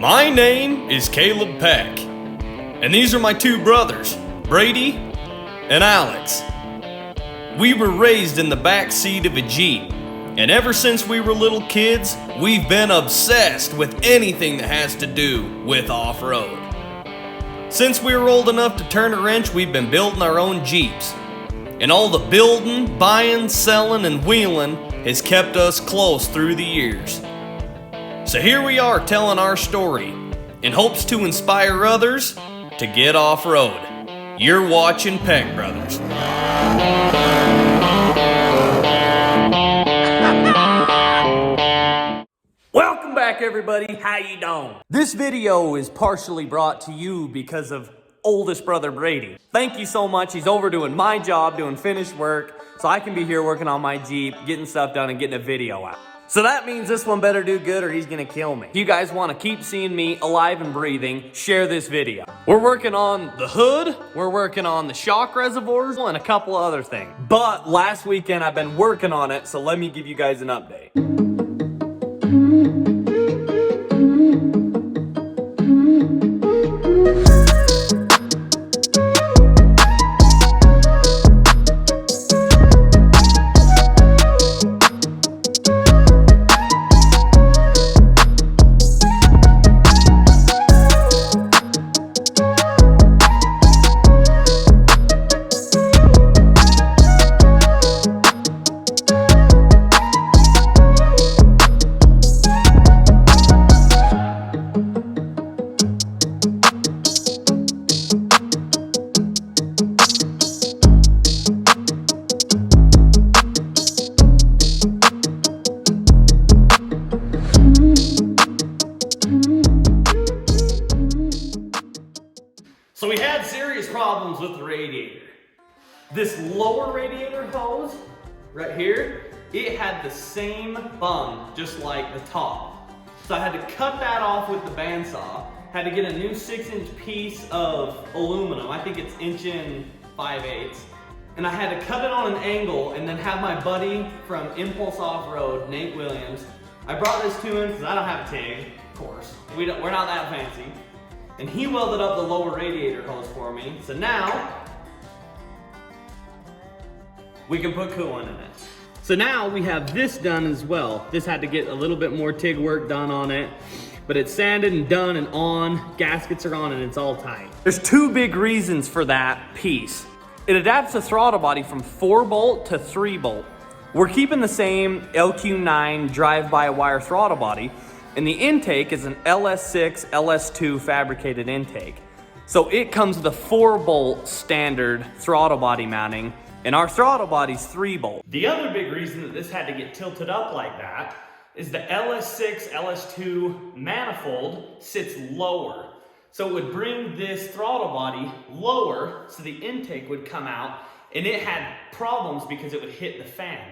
My name is Cayleb Peck, and these are my two brothers, Brady and Alex. We were raised in the back seat of a Jeep, and ever since we were little kids, we've been obsessed with anything that has to do with off-road. Since we were old enough to turn a wrench, we've been building our own Jeeps, and all the building, buying, selling, and wheeling has kept us close through the years. So here we are telling our story in hopes to inspire others to get off-road. You're watching PeckBrothers. Welcome back, everybody. How you doing? This video is partially brought to you because of oldest brother Brady. Thank you so much. He's over doing my job, doing finished work, so I can be here working on my Jeep, getting stuff done and getting a video out. So that means this one better do good or he's gonna kill me. If you guys wanna keep seeing me alive and breathing, share this video. We're working on the hood, we're working on the shock reservoirs, and a couple of other things. But last weekend I've been working on it, so let me give you guys an update. So we had serious problems with the radiator. This lower radiator hose right here, it had the same bung just like the top. So I had to cut that off with the bandsaw. Had to get a new 6-inch piece of aluminum. I think it's 1.5 inches. And I had to cut it on an angle and then have my buddy from Impulse Off-Road, Nate Williams. I brought this to him because I don't have a TIG, of course. We're not that fancy. And he welded up the lower radiator hose for me. So now, we can put coolant in it. So now we have this done as well. This had to get a little bit more TIG work done on it, but it's sanded and done and on. Gaskets are on and it's all tight. There's two big reasons for that piece. It adapts the throttle body from 4-bolt to 3-bolt. We're keeping the same LQ9 drive-by-wire throttle body, and the intake is an LS6, LS2 fabricated intake. So it comes with a 4-bolt standard throttle body mounting, and our throttle body's 3-bolt. The other big reason that this had to get tilted up like that is the LS6, LS2 manifold sits lower. So it would bring this throttle body lower so the intake would come out, and it had problems because it would hit the fan.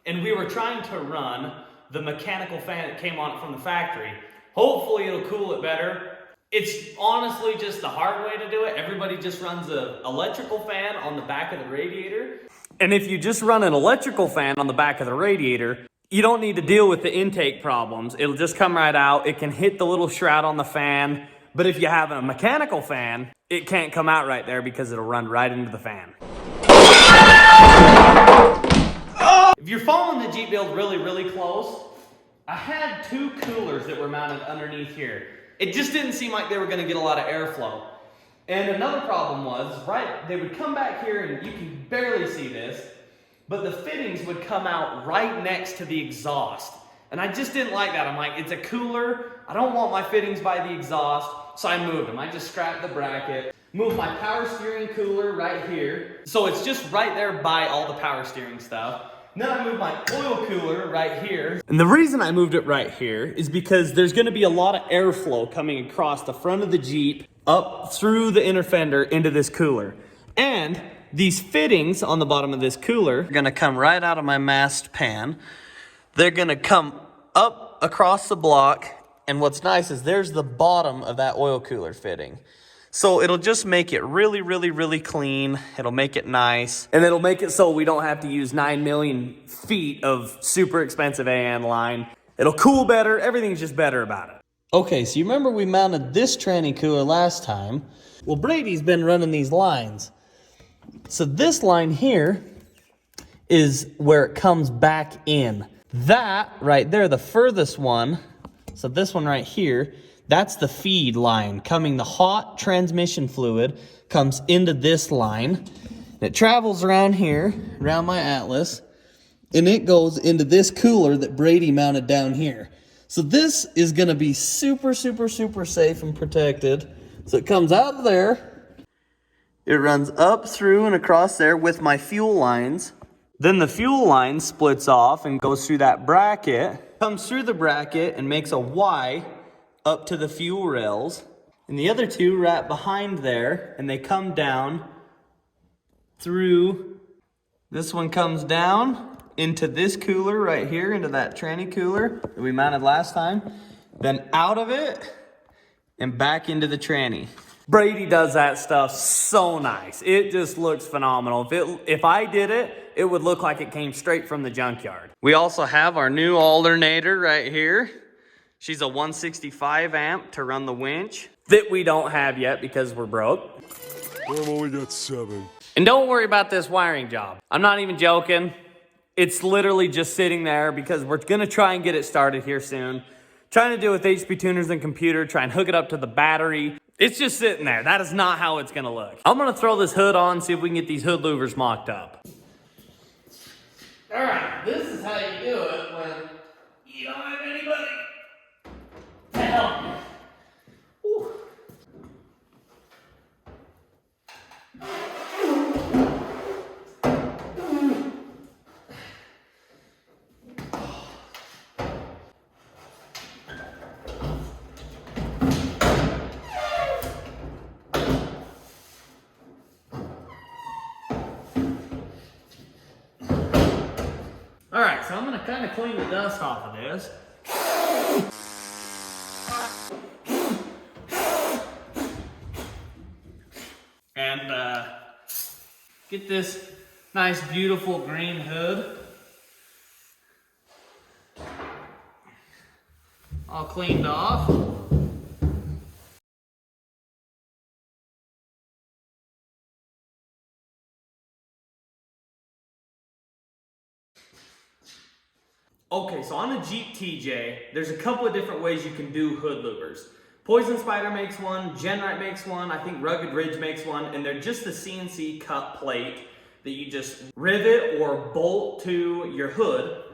And we were trying to run the mechanical fan that came on it from the factory. Hopefully it'll cool it better. It's honestly just the hard way to do it. Everybody just runs an electrical fan on the back of the radiator. And if you just run an electrical fan on the back of the radiator, you don't need to deal with the intake problems. It'll just come right out. It can hit the little shroud on the fan. But if you have a mechanical fan, it can't come out right there because it'll run right into the fan. If you're following the Jeep build really close, I had two coolers that were mounted underneath here. It just didn't seem like they were gonna get a lot of airflow. And another problem was, they would come back here and you can barely see this, but the fittings would come out right next to the exhaust. And I just didn't like that. I'm like, it's a cooler. I don't want my fittings by the exhaust. So I moved them. I just scrapped the bracket, moved my power steering cooler right here. So it's just right there by all the power steering stuff. Then I moved my oil cooler right here. And the reason I moved it right here is because there's gonna be a lot of airflow coming across the front of the Jeep, up through the inner fender into this cooler. And these fittings on the bottom of this cooler are gonna come right out of my mast pan. They're gonna come up across the block. And what's nice is there's the bottom of that oil cooler fitting. So it'll just make it really clean. It'll make it nice. And it'll make it so we don't have to use 9 million feet of super expensive AN line. It'll cool better. Everything's just better about it. Okay, so you remember we mounted this tranny cooler last time? Well, Brady's been running these lines. So this line here is where it comes back in. That right there, the furthest one, so this one right here, that's the feed line coming, the hot transmission fluid comes into this line. It travels around here, around my Atlas, and it goes into this cooler that Brady mounted down here. So this is gonna be super, super, super safe and protected. So it comes out of there. It runs up through and across there with my fuel lines. Then the fuel line splits off and goes through that bracket, comes through the bracket and makes a Y up to the fuel rails. And the other two right behind there, and they come down through. This one comes down into this cooler right here, into that tranny cooler that we mounted last time, then out of it and back into the tranny. Brady does that stuff so nice. It just looks phenomenal. If I did it, it would look like it came straight from the junkyard. We also have our new alternator right here. She's a 165 amp to run the winch that we don't have yet because we're broke. I've only got 7. And don't worry about this wiring job. I'm not even joking. It's literally just sitting there because we're gonna try and get it started here soon. Trying to do with HP tuners and computer, try and hook it up to the battery. It's just sitting there. That is not how it's gonna look. I'm gonna throw this hood on, see if we can get these hood louvers mocked up. All right, this is how you do it when you don't have anybody to help you. Whew. All right, so I'm gonna kind of clean the dust off of this. And get this nice, beautiful green hood all cleaned off. Okay, so on a Jeep TJ, there's a couple of different ways you can do hood louvers. Poison Spider makes one, Genrite makes one, I think Rugged Ridge makes one, and they're just the CNC cut plate that you just rivet or bolt to your hood.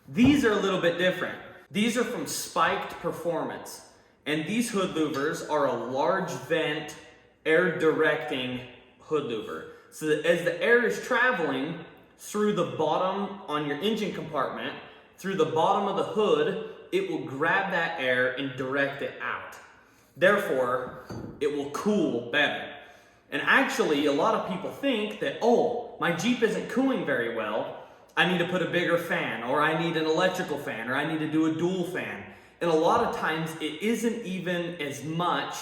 These are a little bit different. These are from Spiked Performance, and these hood louvers are a large vent air directing hood louver. So that as the air is traveling through the bottom on your engine compartment, through the bottom of the hood, it will grab that air and direct it out. Therefore, it will cool better. And actually, a lot of people think that, oh, my Jeep isn't cooling very well, I need to put a bigger fan, or I need an electrical fan, or I need to do a dual fan. And a lot of times, it isn't even as much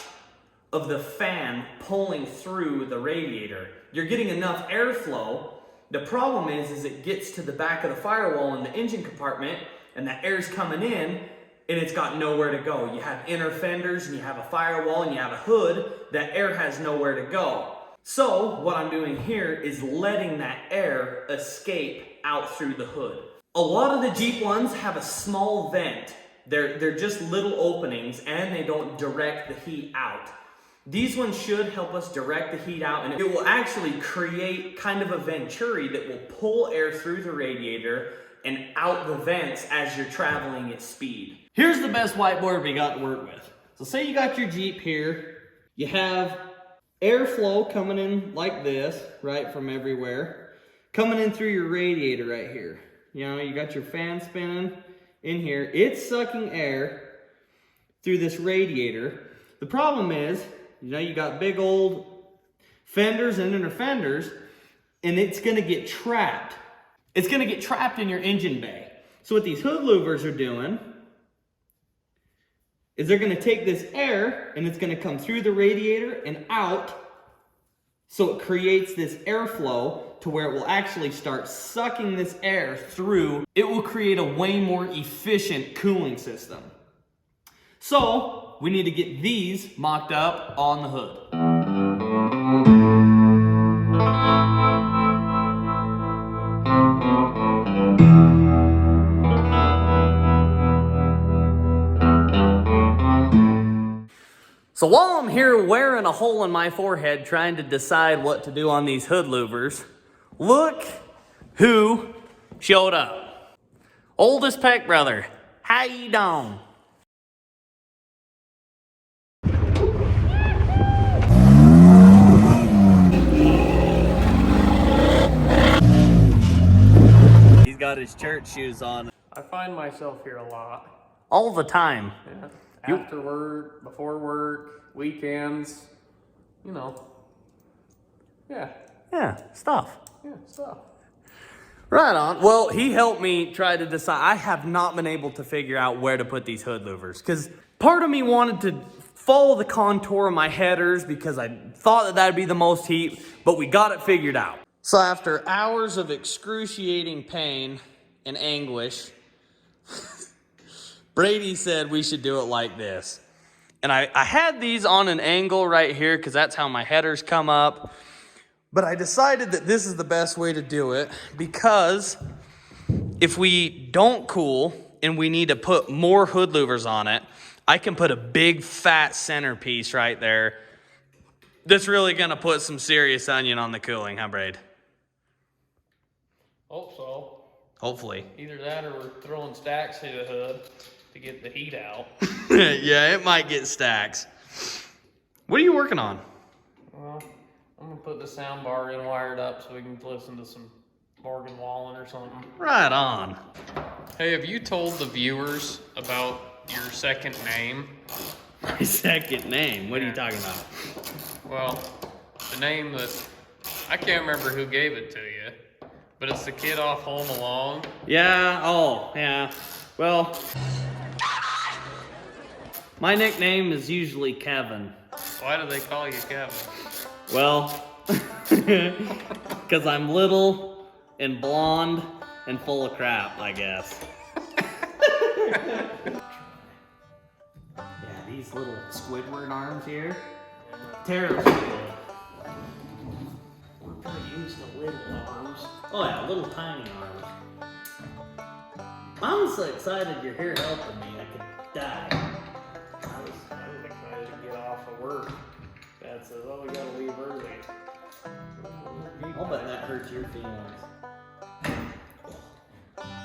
of the fan pulling through the radiator. You're getting enough airflow. The problem is it gets to the back of the firewall in the engine compartment, and the air's coming in, and it's got nowhere to go. You have inner fenders, and you have a firewall, and you have a hood. That air has nowhere to go. So what I'm doing here is letting that air escape out through the hood. A lot of the Jeep ones have a small vent. They're just little openings, and they don't direct the heat out. These ones should help us direct the heat out, and it will actually create kind of a venturi that will pull air through the radiator and out the vents as you're traveling at speed. Here's the best whiteboard we got to work with. So say you got your Jeep here, you have airflow coming in like this, right, from everywhere, coming in through your radiator right here. You know, you got your fan spinning in here. It's sucking air through this radiator. The problem is, you know, you got big old fenders and inner fenders, and it's gonna get trapped. It's gonna get trapped in your engine bay. So what these hood louvers are doing is they're gonna take this air and it's gonna come through the radiator and out, so it creates this airflow to where it will actually start sucking this air through. It will create a way more efficient cooling system. So we need to get these mocked up on the hood. So while I'm here wearing a hole in my forehead trying to decide what to do on these hood louvers, look who showed up. Oldest Peck brother, how you doing? He's got his church shoes on. I find myself here a lot. All the time. Yeah. After work, before work, weekends, you know. Yeah, Yeah, stuff. stuff. Right on. Well, he helped me try to decide. I have not been able to figure out where to put these hood louvers because part of me wanted to follow the contour of my headers because I thought that that'd be the most heat, but we got it figured out. So after hours of excruciating pain and anguish, Brady said we should do it like this. And I had these on an angle right here because that's how my headers come up. But I decided that this is the best way to do it because if we don't cool and we need to put more hood louvers on it, I can put a big fat centerpiece right there that's really gonna put some serious onion on the cooling, huh, Braid? Hope so. Hopefully. Either that or we're throwing stacks through the hood to get the heat out. Yeah, it might get stacks. What are you working on? Well, I'm gonna put the sound bar in wired up so we can listen to some Morgan Wallen or something. Right on. Hey, have you told the viewers about your second name? My second name? What are you talking about? Well, the name that, I can't remember who gave it to you, but it's the kid off Home Alone. Yeah, oh, yeah. Well, my nickname is usually Kevin. Why do they call you Kevin? Well, because I'm little and blonde and full of crap, I guess. Yeah, these little Squidward arms here, terrible. We're pretty used to little arms. Oh yeah, little tiny arms. I'm so excited you're here helping me, I could die. I was excited to get off of work. Dad says, oh, we gotta leave early. I'll bet that hurts your feelings.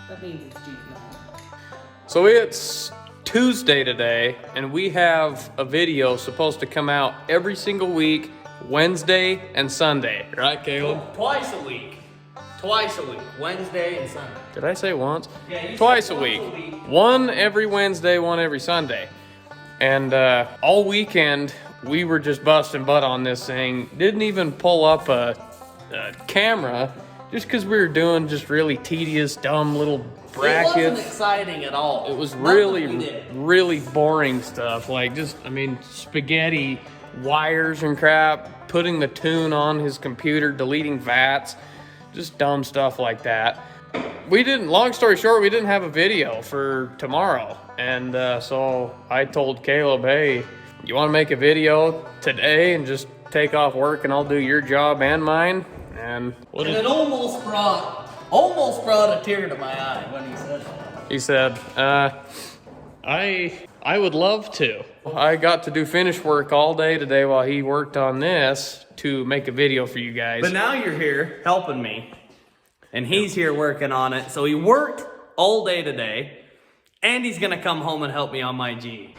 That means it's cheating. So it's Tuesday today, and we have a video supposed to come out every single week, Wednesday and Sunday. Right, Caleb? Twice a week. Twice a week. Wednesday and Sunday. Did I say once? Yeah, you Twice said a once week. a week. One every Wednesday, one every Sunday. And all weekend, we were just busting butt on this thing. Didn't even pull up a camera just because we were doing just really tedious, dumb little brackets. It wasn't exciting at all. It was Nothing really, we did. really boring stuff. Like just, I mean, spaghetti wires and crap, putting the tune on his computer, deleting VATs, just dumb stuff like that. Long story short, we didn't have a video for tomorrow. And so I told Caleb, hey, you want to make a video today and just take off work and I'll do your job and mine? And it almost brought a tear to my eye when he said that. he said, I would love to. I got to do finish work all day today while he worked on this to make a video for you guys. But now you're here helping me, and he's here working on it. So he worked all day today, and he's gonna come home and help me on my G.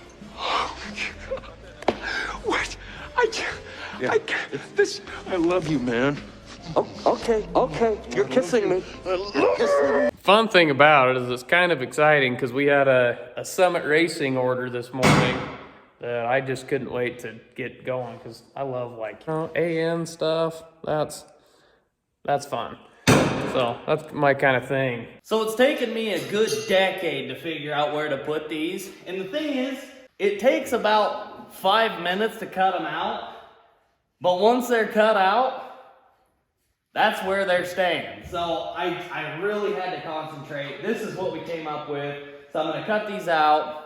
What? I can't. This. I love you, man. Oh, okay. You're kissing me. Fun thing about it is it's kind of exciting because we had a Summit Racing order this morning that I just couldn't wait to get going because I love like AN stuff. That's fun. So that's my kind of thing. So it's taken me a good decade to figure out where to put these. And the thing is, it takes about 5 minutes to cut them out. But once they're cut out, that's where they're staying. So I really had to concentrate. This is what we came up with. So I'm gonna cut these out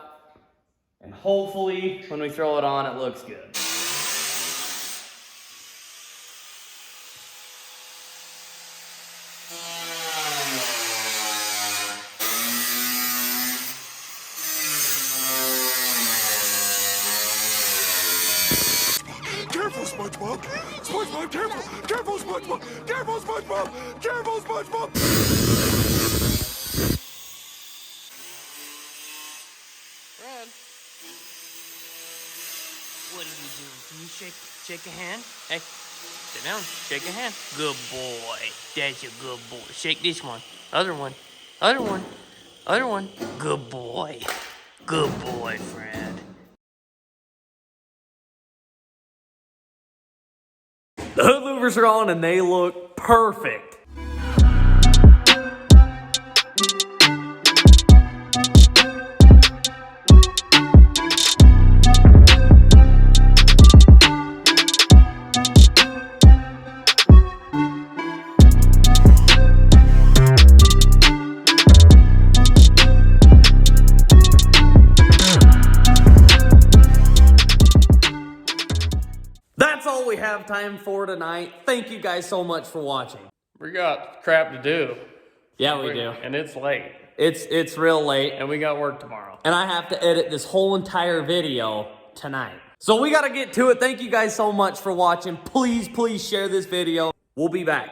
And hopefully, when we throw it on, it looks good. Careful, SpongeBob! SpongeBob, careful! Careful, SpongeBob! Careful, SpongeBob! Careful, SpongeBob! Fred. What are you doing? Can you shake a hand? Hey, sit down. Shake a hand. Good boy. That's a good boy. Shake this one. Other one. Other one. Other one. Good boy. Good boy, Fred. The hood louvers are on and they look perfect. That's all we have time for tonight. Thank you guys so much for watching. We got crap to do. Yeah, we do. And it's late. It's real late. And we got work tomorrow. And I have to edit this whole entire video tonight. So we gotta get to it. Thank you guys so much for watching. Please, please share this video. We'll be back.